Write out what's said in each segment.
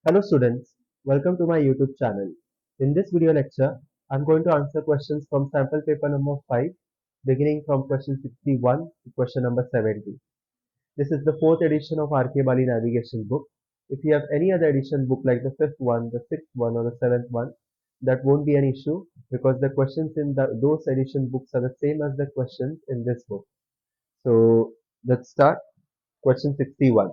Hello students, welcome to my YouTube channel. In this video lecture, I'm going to answer questions from sample paper number 5, beginning from question 61 to question number 70. This is the 4th edition of RK Bali navigation book. If you have any other edition book like the 5th one, the 6th one or the 7th one, that won't be an issue because the questions in those edition books are the same as the questions in this book. So let's start. Question 61.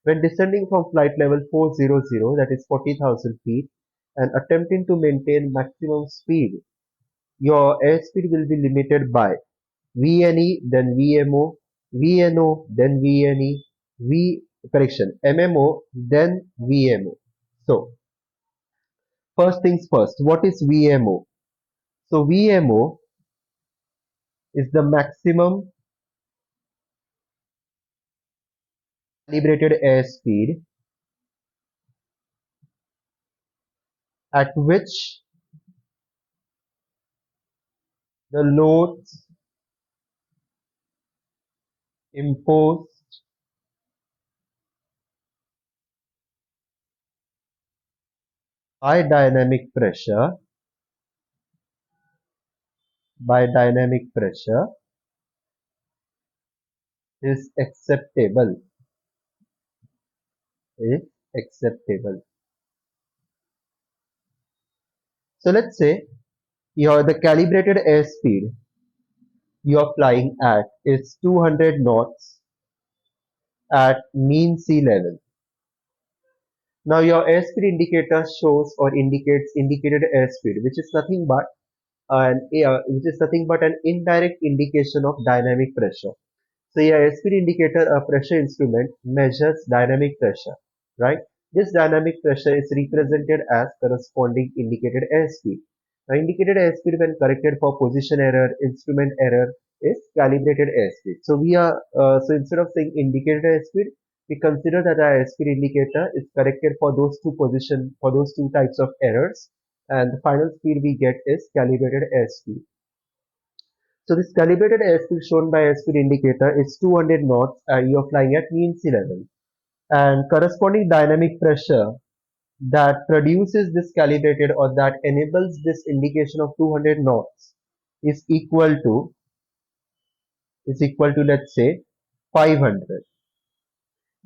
When descending from flight level 400, that is 40,000 feet, and attempting to maintain maximum speed, your airspeed will be limited by VNE, then VMO, VNO, then VNE, MMO, then VMO. So, first things first, what is VMO? So, VMO is the maximum calibrated airspeed at which the loads imposed by dynamic pressure is is acceptable. So let's say the calibrated airspeed you are flying at is 200 knots at mean sea level. Now your airspeed indicator shows or indicates indicated airspeed, which is nothing but an indirect indication of dynamic pressure. So your airspeed indicator, a pressure instrument, measures dynamic pressure, right? This dynamic pressure is represented as corresponding indicated airspeed. Now indicated airspeed when corrected for position error, instrument error is calibrated airspeed. So instead of saying indicated airspeed, we consider that our airspeed indicator is corrected for those two types of errors, and the final speed we get is calibrated airspeed. So this calibrated airspeed shown by airspeed indicator is 200 knots and you are flying at mean sea level. And corresponding dynamic pressure that produces this calibrated or that enables this indication of 200 knots is equal to let's say 500.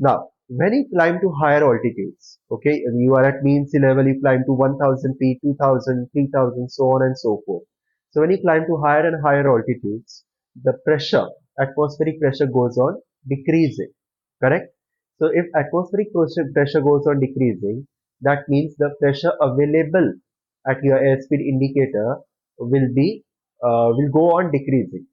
Now, when you climb to higher altitudes, okay, and you are at mean sea level, you climb to 1000 feet, 2000, 3000, so on and so forth. So when you climb to higher and higher altitudes, the pressure, atmospheric pressure goes on decreasing, correct? So if pressure goes on decreasing, that means the pressure available at your airspeed indicator will go on decreasing,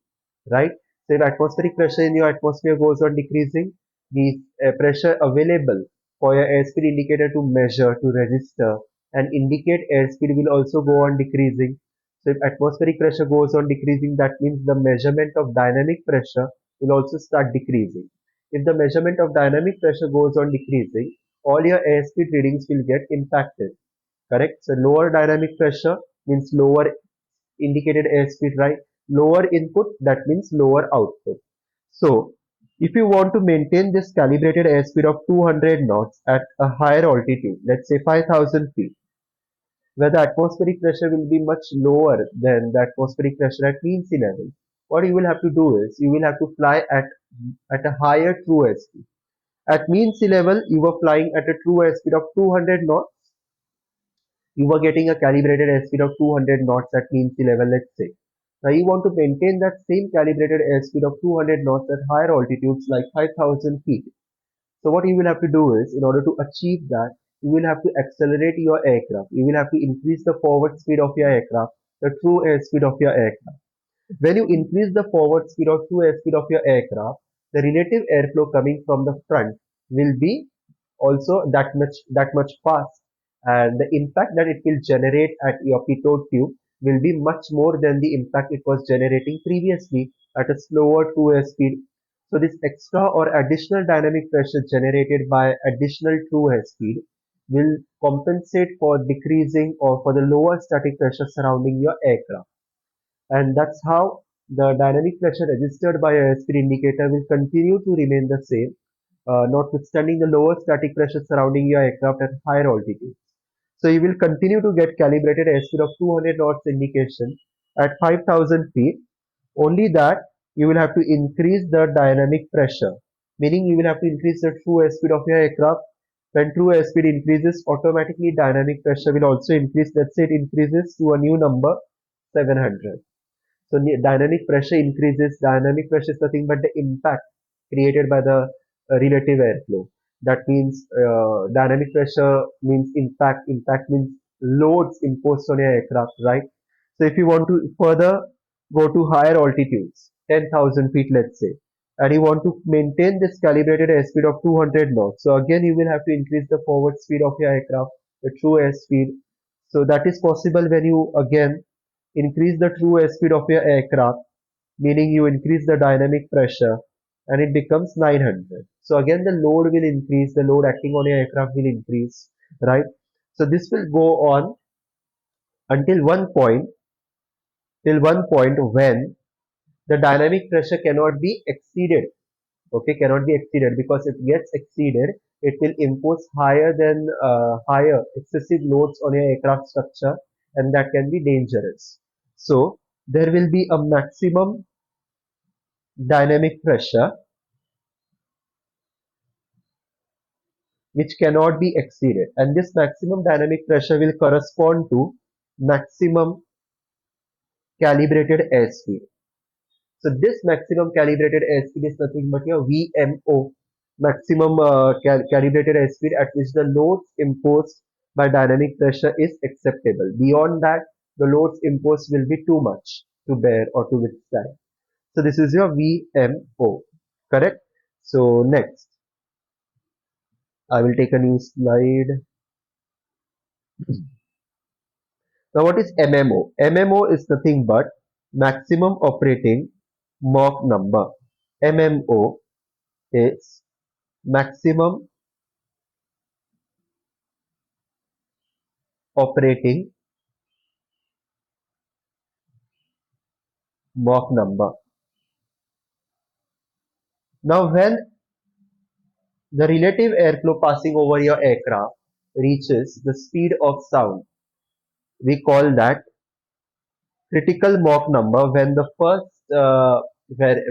right? So if atmospheric pressure in your atmosphere goes on decreasing, the pressure available for your airspeed indicator to measure, to register and indicate airspeed will also go on decreasing. So if atmospheric pressure goes on decreasing, that means the measurement of dynamic pressure will also start decreasing. If the measurement of dynamic pressure goes on decreasing, all your airspeed readings will get impacted, correct? So lower dynamic pressure means lower indicated airspeed, right? Lower input, that means lower output. So if you want to maintain this calibrated airspeed of 200 knots at a higher altitude, let's say 5000 feet, where the atmospheric pressure will be much lower than the atmospheric pressure at mean sea level, what you will have to do is you will have to fly at a higher true airspeed. At mean sea level, you were flying at a true airspeed of 200 knots. You were getting a calibrated airspeed of 200 knots at mean sea level, let's say. Now you want to maintain that same calibrated airspeed of 200 knots at higher altitudes like 5000 feet. So what you will have to do is, in order to achieve that, you will have to accelerate your aircraft. You will have to increase the forward speed of your aircraft, the true airspeed of your aircraft. When you increase the forward speed or true airspeed of your aircraft, the relative airflow coming from the front will be also that much fast, and the impact that it will generate at your pitot tube will be much more than the impact it was generating previously at a slower 2 speed. So this extra or additional dynamic pressure generated by additional 2 speed will compensate for decreasing or for the lower static pressure surrounding your aircraft, and that's how the dynamic pressure registered by a airspeed indicator will continue to remain the same notwithstanding the lower static pressure surrounding your aircraft at higher altitude. So you will continue to get calibrated airspeed of 200 knots indication at 5,000 feet. Only that you will have to increase the dynamic pressure, meaning you will have to increase the true airspeed of your aircraft. When true airspeed increases, automatically dynamic pressure will also increase. Let's say it increases to a new number 700. So dynamic pressure increases. Dynamic pressure is nothing but the impact created by the relative airflow. That means dynamic pressure means impact. Impact means loads imposed on your aircraft, right? So if you want to further go to higher altitudes, 10,000 feet, let's say, and you want to maintain this calibrated airspeed of 200 knots, so again you will have to increase the forward speed of your aircraft, the true airspeed. So that is possible when you again increase the true airspeed of your aircraft, meaning you increase the dynamic pressure and it becomes 900. So again the load will increase, the load acting on your aircraft will increase, right? So this will go on until one point when the dynamic pressure cannot be exceeded. Okay, cannot be exceeded, because if it gets exceeded, it will impose higher excessive loads on your aircraft structure, and that can be dangerous. So there will be a maximum dynamic pressure which cannot be exceeded, and this maximum dynamic pressure will correspond to maximum calibrated airspeed. So this maximum calibrated airspeed is nothing but your VMO, maximum calibrated airspeed at which the loads imposed by dynamic pressure is acceptable. Beyond that, the loads imposed will be too much to bear or to withstand. So this is your VMO, correct? So next, I will take a new slide. Now what is MMO? MMO is nothing but maximum operating Mach number. MMO is maximum operating Mach number. Now when the relative airflow passing over your aircraft reaches the speed of sound, we call that critical Mach number. When the first where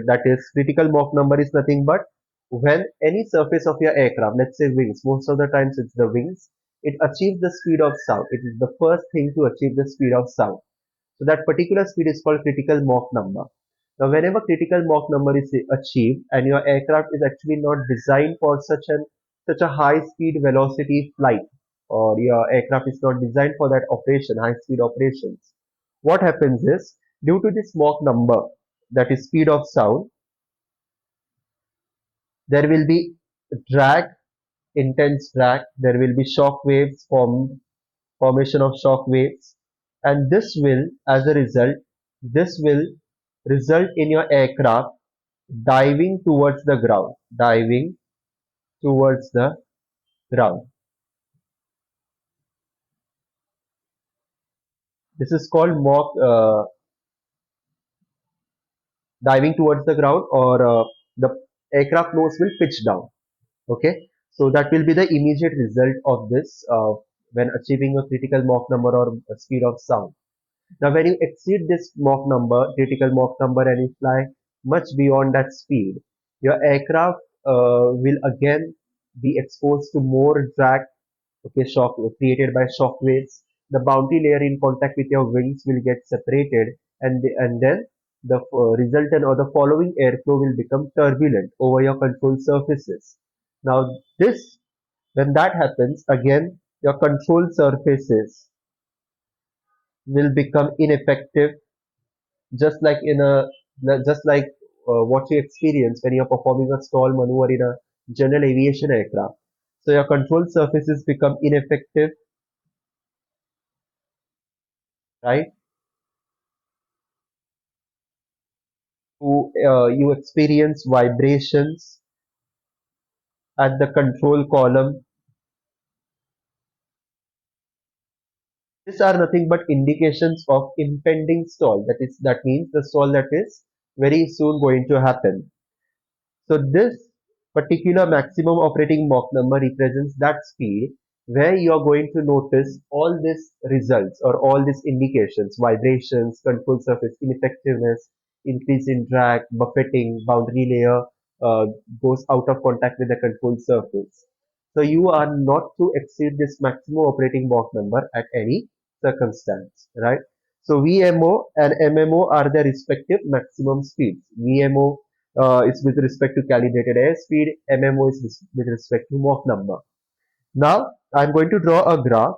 that is critical Mach number is nothing but when any surface of your aircraft, let's say wings, most of the times it's the wings, it achieves the speed of sound. It is the first thing to achieve the speed of sound. So that particular speed is called critical Mach number. Now, whenever critical Mach number is achieved and your aircraft is actually not designed for such a high speed velocity flight, or your aircraft is not designed for that operation, high speed operations, what happens is due to this Mach number, that is speed of sound, there will be drag, intense drag, there will be shock waves formation of shock waves, and this will result in your aircraft diving towards the ground, diving towards the ground. This is called diving towards the ground, or the aircraft nose will pitch down. Okay, so that will be the immediate result of this when achieving a critical Mach number or speed of sound. Now, when you exceed this Mach number, critical Mach number, and you fly much beyond that speed, your aircraft will again be exposed to more drag, okay, shock created by shock waves. The boundary layer in contact with your wings will get separated, and then the resultant or the following airflow will become turbulent over your control surfaces. Now, this when that happens, again your control surfaces will become ineffective, just like what you experience when you're performing a stall maneuver in a general aviation aircraft. So your control surfaces become ineffective, right? You experience vibrations at the control column. These are nothing but indications of impending stall. That means the stall that is very soon going to happen. So this Particular maximum operating Mach number represents that speed where you are going to notice all these results or all these indications, vibrations, control surface ineffectiveness, increase in drag, buffeting, boundary layer goes out of contact with the control surface. So you are not to exceed this maximum operating Mach number at any circumstance, right? So VMO and MMO are the respective maximum speeds. VMO is with respect to calibrated airspeed, MMO is with respect to Mach number. Now I'm going to draw a graph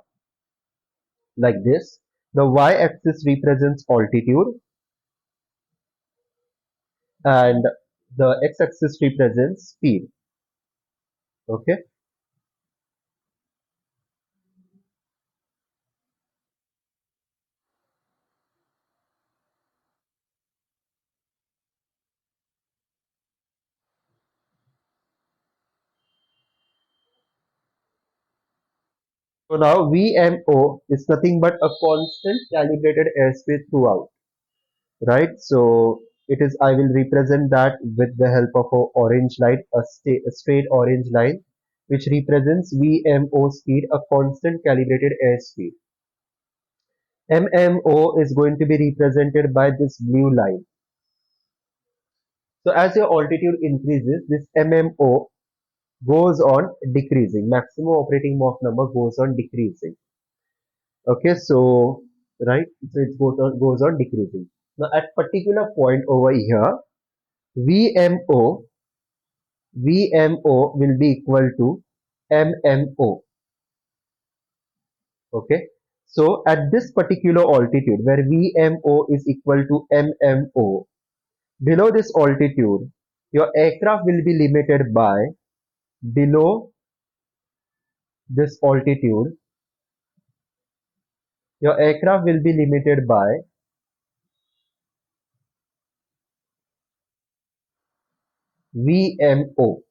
like this. The y-axis represents altitude and the x-axis represents speed. Okay. So now VMO is nothing but a constant calibrated airspeed throughout, right? So it is, I will represent that with the help of a orange line, a straight orange line, which represents VMO speed, a constant calibrated airspeed. MMO is going to be represented by this blue line. So as your altitude increases, this MMO goes on decreasing. Maximum operating Mach number goes on decreasing. Okay, so right, so it goes on decreasing. Now at particular point over here, VMO VMO will be equal to MMO. Okay, so at this particular altitude where VMO is equal to MMO, below this altitude, your aircraft will be limited by below this altitude, your aircraft will be limited by VMO.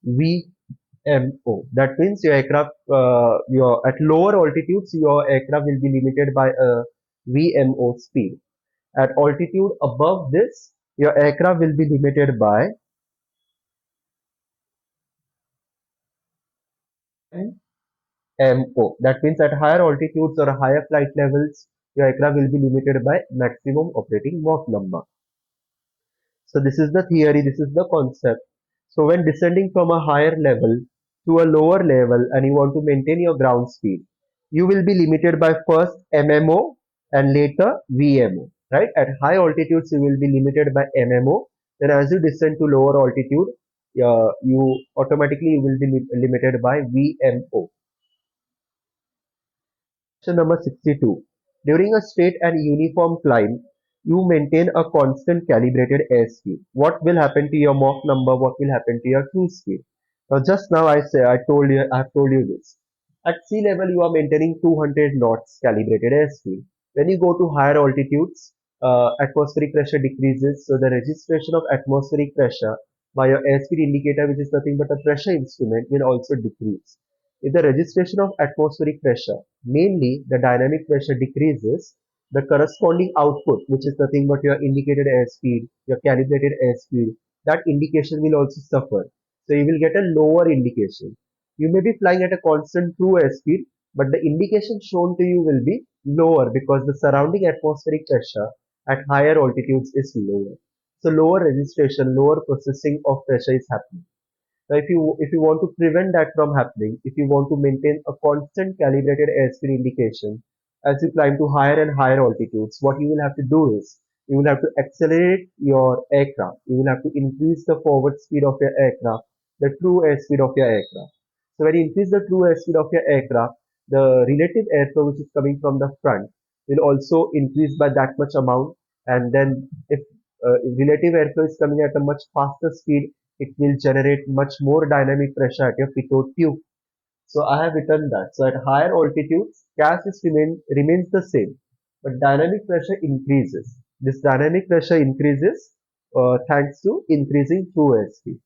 VMO. That means your aircraft, your at lower altitudes, your aircraft will be limited by a VMO speed. At altitude above this, your aircraft will be limited by MO. That means at higher altitudes or higher flight levels, your aircraft will be limited by maximum operating Mach number. So this is the theory, this is the concept. So when descending from a higher level to a lower level and you want to maintain your ground speed, you will be limited by first MMO and later VMO, right? At high altitudes, you will be limited by MMO. Then as you descend to lower altitude, you automatically will be limited by VMO. Question number 62. During a straight and uniform climb, you maintain a constant calibrated airspeed. What will happen to your Mach number? What will happen to your cruise speed? Now, just now I have told you this. At sea level, you are maintaining 200 knots calibrated airspeed. When you go to higher altitudes, atmospheric pressure decreases, so the registration of atmospheric pressure by your airspeed indicator, which is nothing but a pressure instrument, will also decrease. If the registration of atmospheric pressure, mainly the dynamic pressure, decreases, the corresponding output, which is nothing but your indicated airspeed, your calibrated airspeed, that indication will also suffer. So you will get a lower indication. You may be flying at a constant true airspeed, but the indication shown to you will be lower because the surrounding atmospheric pressure at higher altitudes is lower. So lower registration, lower processing of pressure is happening. Now, if you want to prevent that from happening, if you want to maintain a constant calibrated airspeed indication as you climb to higher and higher altitudes, what you will have to do is you will have to accelerate your aircraft. You will have to increase the forward speed of your aircraft, the true airspeed of your aircraft. So when you increase the true airspeed of your aircraft, the relative airflow which is coming from the front will also increase by that much amount. And then if relative airflow is coming at a much faster speed, it will generate much more dynamic pressure at your pitot tube. So I have written that. So at higher altitudes, remains the same, but dynamic pressure increases. This dynamic pressure increases thanks to increasing true airspeed.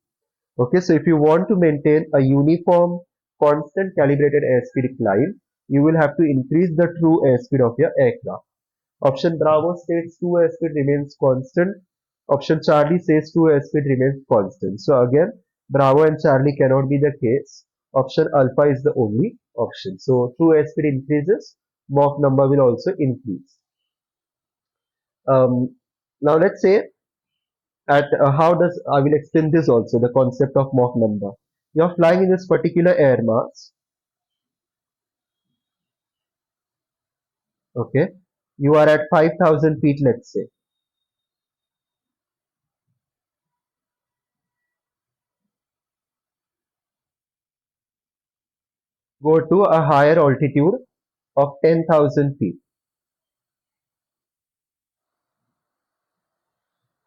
Okay, so if you want to maintain a uniform, constant calibrated airspeed climb, you will have to increase the true airspeed of your aircraft. Option Bravo states true airspeed remains constant. Option Charlie says true airspeed remains constant. So again, Bravo and Charlie cannot be the case. Option alpha is the only option. So true airspeed increases, Mach number will also increase. Now let's say at how does I will extend this also, the concept of Mach number. You are flying in this particular air mass, okay? You are at 5,000 feet, let's say. Go to a higher altitude of 10,000 feet.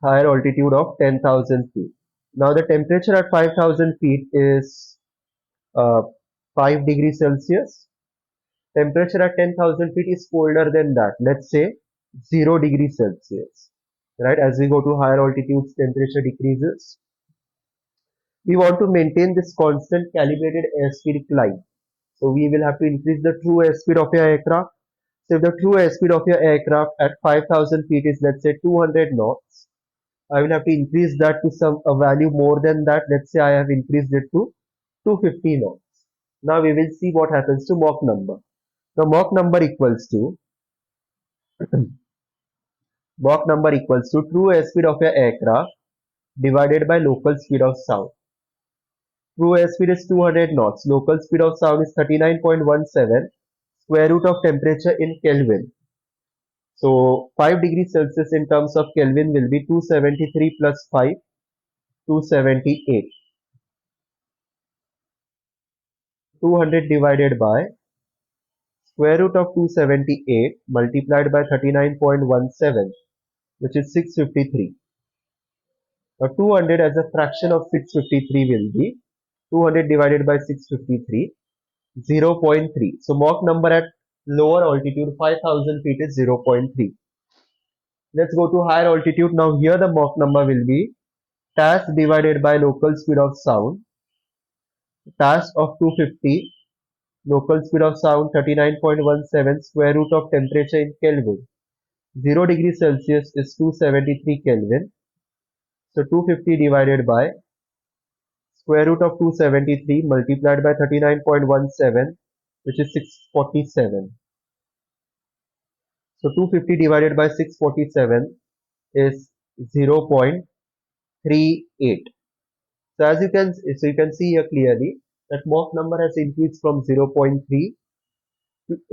Higher altitude of 10,000 feet. Now the temperature at 5,000 feet is uh, 5 degrees Celsius. Temperature at 10,000 feet is colder than that. Let's say 0 degrees Celsius. Right? As we go to higher altitudes, temperature decreases. We want to maintain this constant calibrated airspeed climb. So we will have to increase the true airspeed of your aircraft. So if the true airspeed of your aircraft at 5,000 feet is, let's say, 200 knots, I will have to increase that to some a value more than that. Let's say I have increased it to 250 knots. Now we will see what happens to Mach number. The Mach number equals to Mach number equals to true airspeed of your aircraft divided by local speed of sound. True airspeed is 200 knots. Local speed of sound is 39.17. Square root of temperature in Kelvin. So 5 degrees Celsius in terms of Kelvin will be 273 plus 5, 278. 200 divided by square root of 278 multiplied by 39.17, which is 653. Now 200 as a fraction of 653 will be 200 divided by 653, 0.3. So Mach number at lower altitude 5,000 feet is 0.3. Let's go to higher altitude. Now here the Mach number will be task divided by local speed of sound. Task of 250, local speed of sound 39.17, square root of temperature in Kelvin. 0 degrees Celsius is 273 Kelvin. So 250 divided by square root of 273 multiplied by 39.17, which is 647. So 250 divided by 647 is 0.38. So you can see here clearly that Mach number has increased from 0.3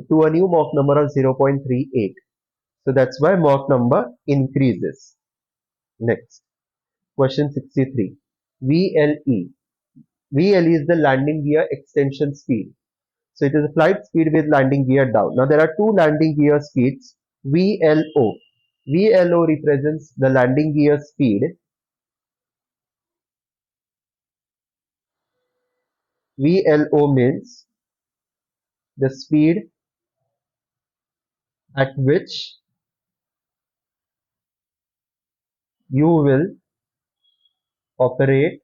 to a new Mach number of 0.38. So that's why Mach number increases. Next, question 63. VLE. VLE is the landing gear extension speed. So it is a flight speed with landing gear down. Now there are two landing gear speeds, VLO. VLO represents the landing gear speed. VLO means the speed at which you will operate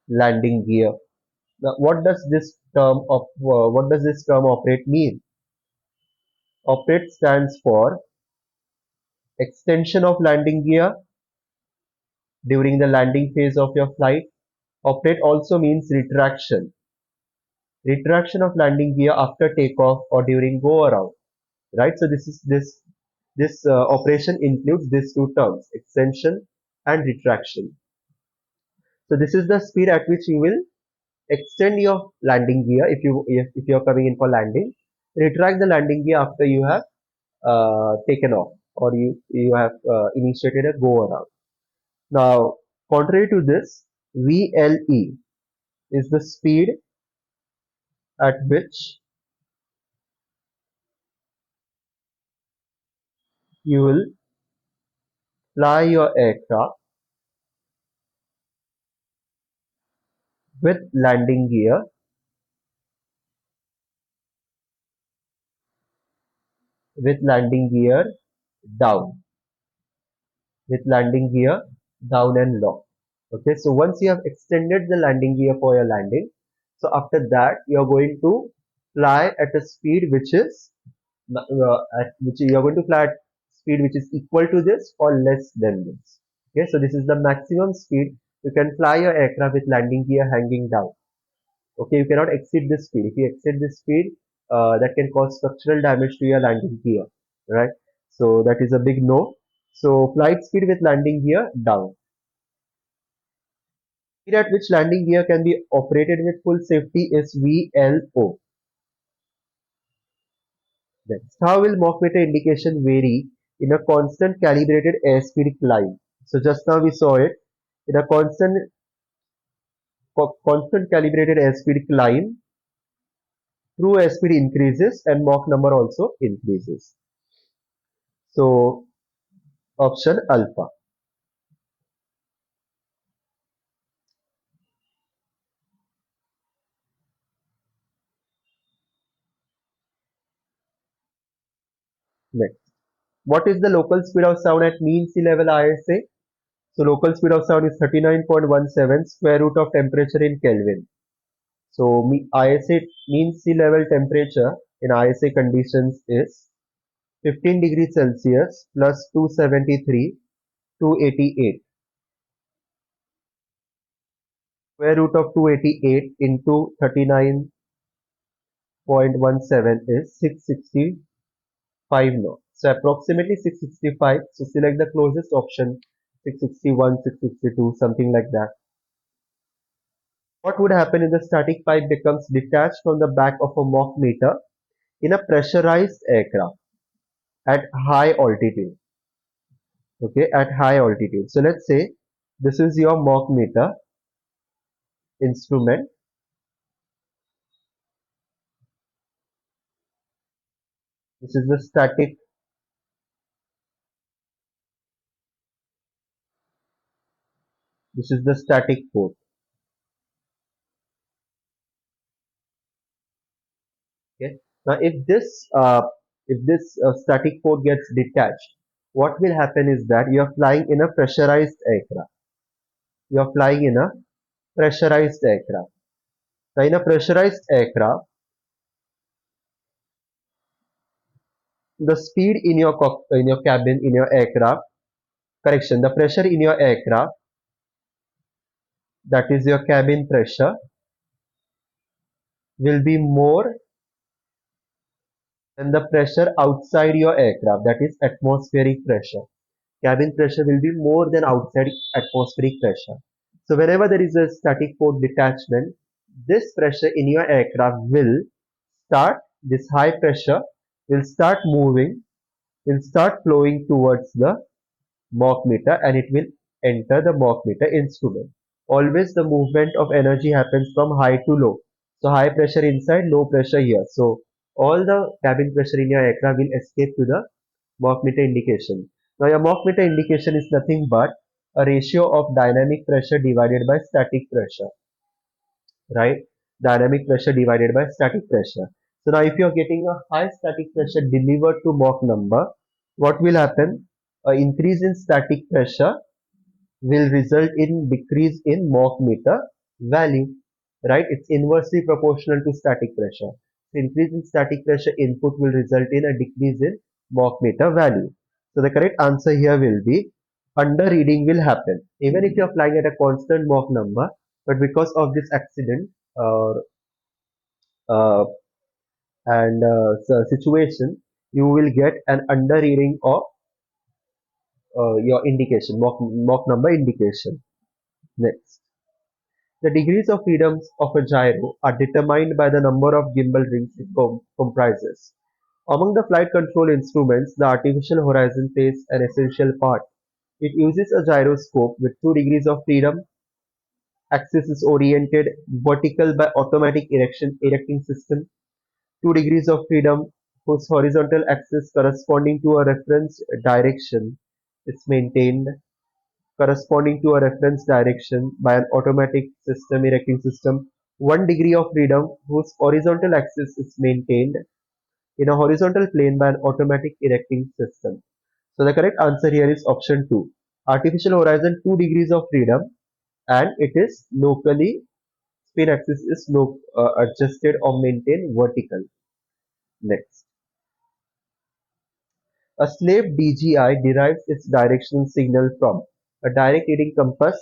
landing gear. Now what does this term operate mean? Operate stands for extension of landing gear during the landing phase of your flight. Operate also means retraction. Retraction of landing gear after takeoff or during go around. Right? So this operation includes these two terms, extension and retraction. So this is the speed at which you will extend your landing gear if you are coming in for landing. Retract the landing gear after you have taken off or you have initiated a go around. Now, contrary to this, VLE is the speed at which you will fly your aircraft with landing gear with landing gear down with landing gear down and low. Okay, so once you have extended the landing gear for your landing, so after that you are going to fly at a speed which is at which you are going to fly at speed which is equal to this or less than this. Okay, so this is the maximum speed you can fly your aircraft with landing gear hanging down. Okay, you cannot exceed this speed. If you exceed this speed, that can cause structural damage to your landing gear, right? So that is a big no. So flight speed with landing gear down. Speed at which landing gear can be operated with full safety is VLO. Next, how will Mach meter indication vary in a constant calibrated airspeed climb? So just now we saw it in a constant calibrated airspeed climb. True airspeed increases and Mach number also increases. So option alpha. Next, what is the local speed of sound at mean sea level ISA? So local speed of sound is 39.17 square root of temperature in Kelvin. So ISA mean sea level temperature in ISA conditions is 15 degrees Celsius plus 273, 288. Square root of 288 into 39.17 is 665 now. So approximately 665. So select the closest option, 661, 662, something like that. What would happen if the static pipe becomes detached from the back of a Mach meter in a pressurized aircraft at high altitude? Okay, at high altitude. So let's say this is your Mach meter instrument. This is the static. This is the static port. Okay. Now, if this static port gets detached, what will happen is that you are flying in a pressurized aircraft. You are flying in a pressurized aircraft. Now, in a pressurized aircraft, the speed in your cabin in your aircraft, correction, the pressure in your aircraft, that is your cabin pressure, will be more than the pressure outside your aircraft, that is atmospheric pressure. Cabin pressure will be more than outside atmospheric pressure. So whenever there is a static port detachment, this pressure in your aircraft will start, this high pressure will start moving, will start flowing towards the Mach meter and it will enter the Mach meter instrument. Always the movement of energy happens from high to low. So high pressure inside, low pressure here. So all the cabin pressure in your aircraft will escape to the Mach meter indication. Now your Mach meter indication is nothing but a ratio of dynamic pressure divided by static pressure, right? Dynamic pressure divided by static pressure. So now if you are getting a high static pressure delivered to Mach number, what will happen? An increase in static pressure will result in decrease in Mach meter value, right? It's inversely proportional to static pressure. So increase in static pressure input will result in a decrease in Mach meter value. So the correct answer here will be under reading will happen even if you are flying at a constant Mach number, but because of this accident uh, and situation, you will get an under reading of your indication, Mach number indication. Next. The degrees of freedom of a gyro are determined by the number of gimbal rings it comprises. Among the flight control instruments, the artificial horizon plays an essential part. It uses a gyroscope with 2 degrees of freedom. Axis is oriented vertical by automatic erecting system. 2 degrees of freedom whose horizontal axis corresponding to a reference direction is maintained corresponding to a reference direction by an automatic system erecting system. 1 degree of freedom whose horizontal axis is maintained in a horizontal plane by an automatic erecting system. So the correct answer here is option 2. Artificial horizon 2 degrees of freedom and it is locally spin axis is adjusted or maintained vertical. Next. A slave DGI derives its directional signal from a direct reading compass,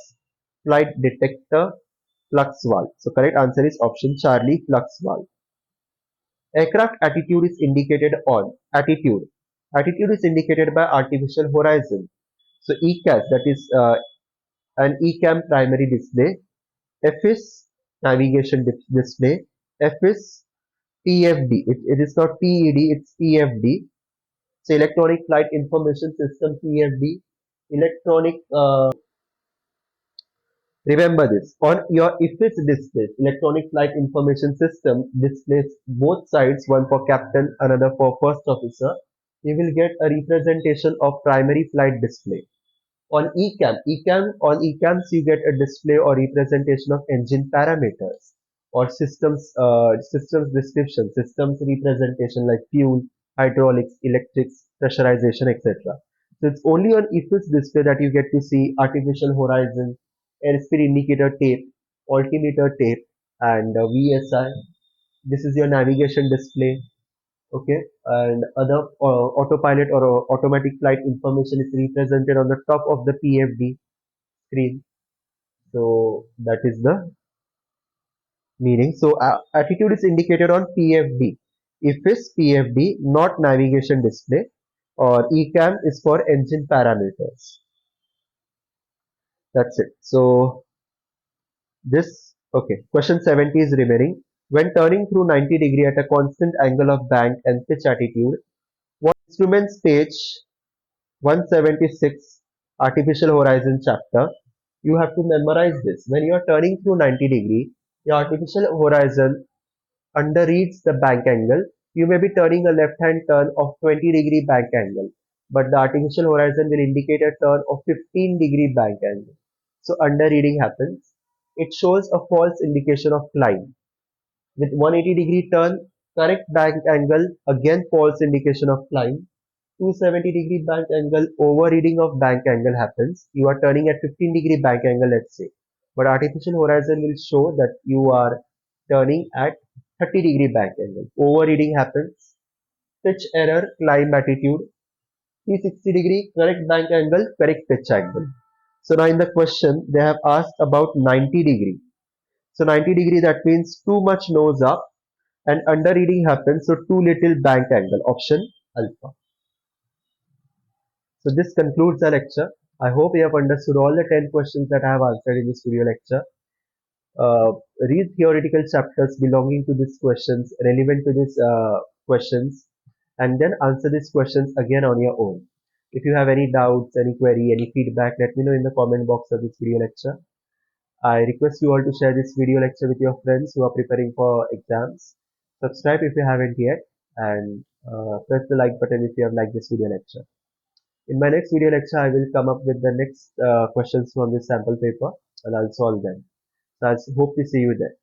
flight detector, flux valve. So correct answer is option Charlie, flux valve. Aircraft attitude is indicated on attitude. Attitude is indicated by artificial horizon. So ECAS, that is an ECAM primary display. F is navigation display. F is PFD. It is not PED, it's PFD. So electronic flight information system, PFD. Electronic Remember this, on your IFIS display, electronic flight information system displays both sides, one for captain, another for first officer. You will get a representation of primary flight display. On ECAMs you get a display or representation of engine parameters or systems description, systems representation like fuel, hydraulics, electrics, pressurization, etc. So it's only on EFIS display that you get to see artificial horizon, airspeed indicator tape, altimeter tape, and VSI. This is your navigation display. Okay, and other autopilot or automatic flight information is represented on the top of the PFD screen. So that is the meaning. So attitude is indicated on PFD. If it's PFD, not navigation display, or ECAM is for engine parameters. That's it. So this, okay, question 70 is remaining. When turning through 90° at a constant angle of bank and pitch attitude, what instrument stage 176 artificial horizon chapter, you have to memorize this. When you are turning through 90°, the artificial horizon underreads the bank angle. You may be turning a left hand turn of 20° bank angle, but the artificial horizon will indicate a turn of 15° bank angle. So underreading happens. It shows a false indication of climb. With 180° turn, correct bank angle, again false indication of climb. 270° bank angle, overreading of bank angle happens. You are turning at 15° bank angle, let's say, but artificial horizon will show that you are turning at 30° bank angle. Overreading happens. Pitch error, climb attitude. 360° correct bank angle, correct pitch angle. So now in the question they have asked about 90°. So 90° that means too much nose up, and underreading happens, so too little bank angle, option alpha. So this concludes the lecture. I hope you have understood all the 10 questions that I have answered in this video lecture. Read theoretical chapters belonging to these questions, relevant to these questions, and then answer these questions again on your own. If you have any doubts, any query, any feedback, let me know in the comment box of this video lecture. I request you all to share this video lecture with your friends who are preparing for exams. Subscribe if you haven't yet, and press the like button if you have liked this video lecture. In my next video lecture, I will come up with the next questions from this sample paper, and I'll solve them. So I hope to see you there.